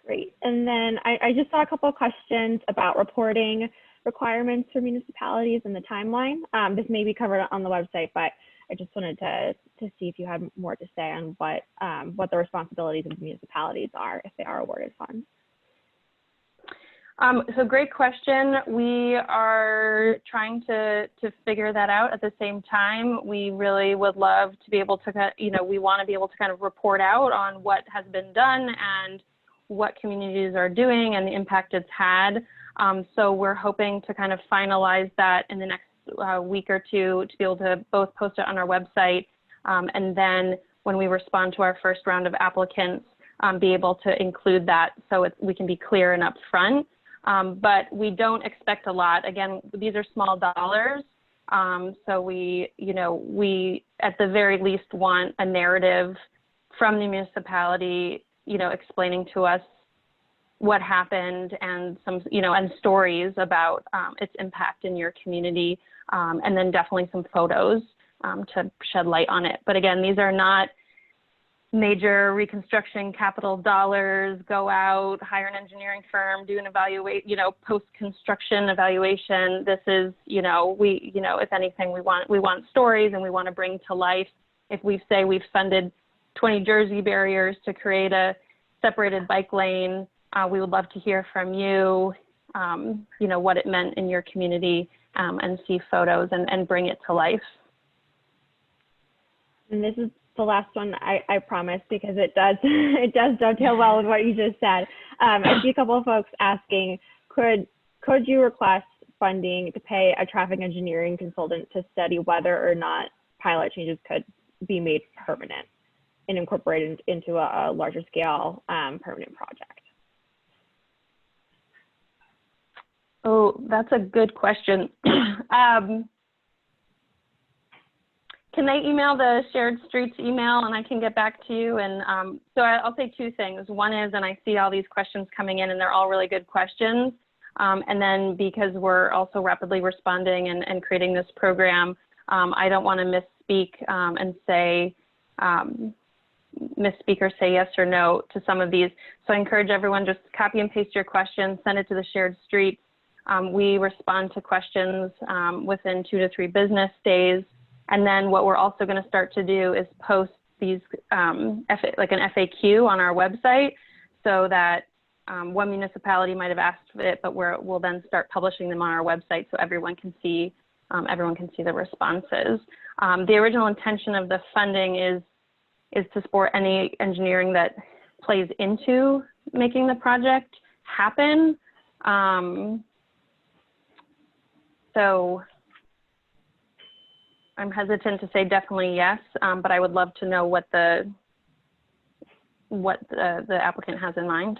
Great. And then I just saw a couple of questions about reporting requirements for municipalities and the timeline. This may be covered on the website, but I just wanted to see if you had more to say on what the responsibilities of municipalities are if they are awarded funds. So great question. We are trying to figure that out at the same time. We really would love to be able to, we want to be able to kind of report out on what has been done and what communities are doing and the impact it's had. So we're hoping to kind of finalize that in the next week or two to be able to both post it on our website and then when we respond to our first round of applicants, be able to include that so we can be clear and upfront. But we don't expect a lot. Again, these are small dollars. So we at the very least want a narrative from the municipality, explaining to us what happened and some, and stories about its impact in your community, and then definitely some photos to shed light on it. But again, these are not major reconstruction capital dollars, go out, hire an engineering firm, do an post-construction evaluation. This is, if anything, we want stories and we want to bring to life. If we say we've funded 20 Jersey barriers to create a separated bike lane, we would love to hear from you, what it meant in your community and see photos and bring it to life. And this is the last one, I promise, because it does dovetail well with what you just said. I see a couple of folks asking, could you request funding to pay a traffic engineering consultant to study whether or not pilot changes could be made permanent and incorporated into a larger scale permanent project? Oh, that's a good question. Can they email the Shared Streets email and I can get back to you? And so I'll say two things. One is, and I see all these questions coming in and they're all really good questions. And then because we're also rapidly responding and creating this program, I don't want to misspeak and say, misspeak or say yes or no to some of these. So I encourage everyone, just copy and paste your questions, send it to the Shared Streets. We respond to questions within 2 to 3 business days. And then what we're also going to start to do is post these like an FAQ on our website, so that one municipality might have asked for it, but we'll then start publishing them on our website so everyone can see the responses. The original intention of the funding is to support any engineering that plays into making the project happen. So I'm hesitant to say definitely yes, but I would love to know what the applicant has in mind.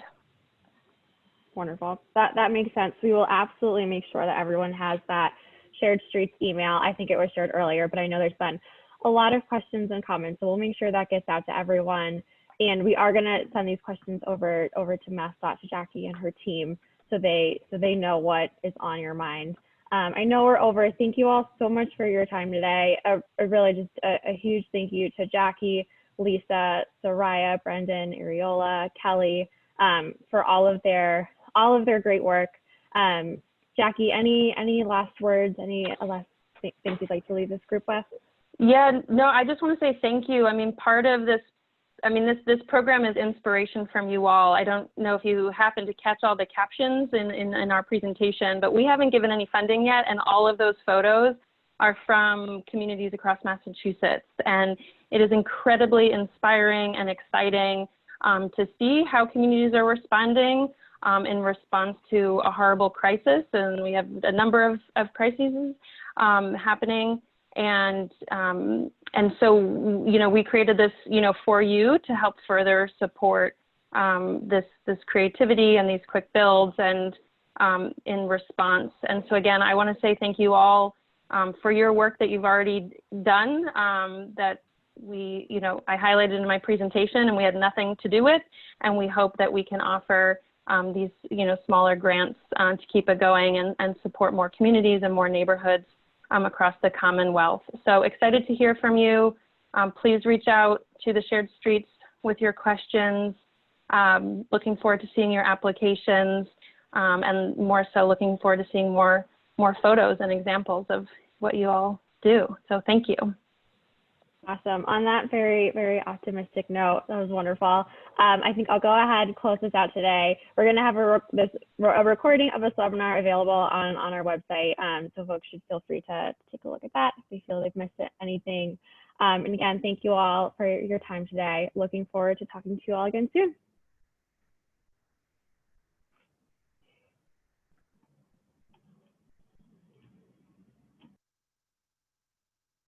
Wonderful. That makes sense. We will absolutely make sure that everyone has that Shared Streets email. I think it was shared earlier, but I know there's been a lot of questions and comments, so we'll make sure that gets out to everyone. And we are going to send these questions over to MassDOT, to Jackie and her team, so they know what is on your mind. I know we're over. Thank you all so much for your time today. Really just a huge thank you to Jackie, Lisa, Soraya, Brendan, Ariola, Kelly, for all of their great work. Jackie, any last words, any last things you'd like to leave this group with? Yeah, no, I just want to say thank you. I mean, part of this, this program is inspiration from you all. I don't know if you happen to catch all the captions in our presentation, but we haven't given any funding yet, and all of those photos are from communities across Massachusetts. And it is incredibly inspiring and exciting to see how communities are responding in response to a horrible crisis. And we have a number of crises happening. And so, we created this, for you to help further support this creativity and these quick builds and in response. And so again, I want to say thank you all for your work that you've already done, that I highlighted in my presentation and we had nothing to do with, and we hope that we can offer these, smaller grants to keep it going and support more communities and more neighborhoods across the Commonwealth. So excited to hear from you. Please reach out to the Shared Streets with your questions. Looking forward to seeing your applications, and more so looking forward to seeing more photos and examples of what you all do. So thank you. Awesome. On that very, very optimistic note, that was wonderful. I think I'll go ahead and close this out today. We're going to have a recording of this webinar available on our website, so folks should feel free to take a look at that if they feel they've missed anything. And again, thank you all for your time today. Looking forward to talking to you all again soon.